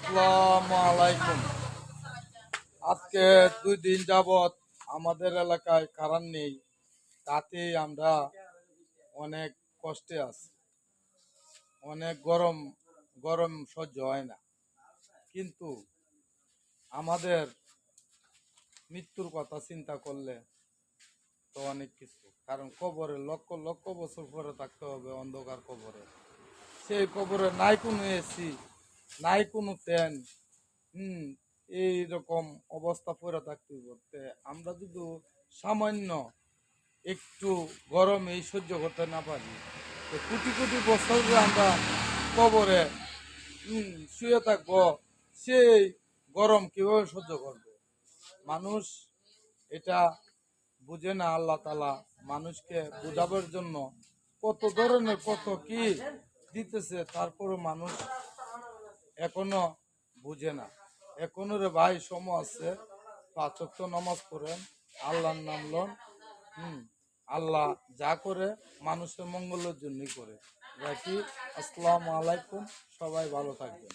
আসসালামু আলাইকুম। আজকে 2 দিন যাবৎ আমাদের এলাকায় কারেন্ট নেই, তাতেই আমরা অনেক কষ্টে আছি। অনেক গরম গরম সহ্য হয় না। কিন্তু আমাদের মৃত্যুর কথা চিন্তা করলে তো অনেক কিছু, কারণ কবরে লক্ষ লক্ষ বছর পরে থাকতে হবে, অন্ধকার কবরে। সেই কবরে নাই কোনো এসি, নাই কোনো ফ্যান। হুম এইরকম অবস্থা পড়ে থাকতে করতে আমরা যদি সামান্য একটু গরম এই সহ্য করতে না পারি, তো কোটি কোটি বছর যে আমরা কবরে শুয়ে থাকবো, সেই গরম কিভাবে সহ্য করবে মানুষ? এটা বুঝে না। আল্লাহ তালা মানুষকে বোঝাবার জন্য কত ধরনের কত কি দিতেছে, তারপরে মানুষ এখনো বুঝে না। এখনো রে ভাই সময় আছে, 5 ওয়াক্ত নামাজ পড়েন, আল্লাহর নাম লন। আল্লাহ যা করে মানুষের মঙ্গলের জন্যই করে। রাখি। আসসালামু আলাইকুম, সবাই ভালো থাকবেন।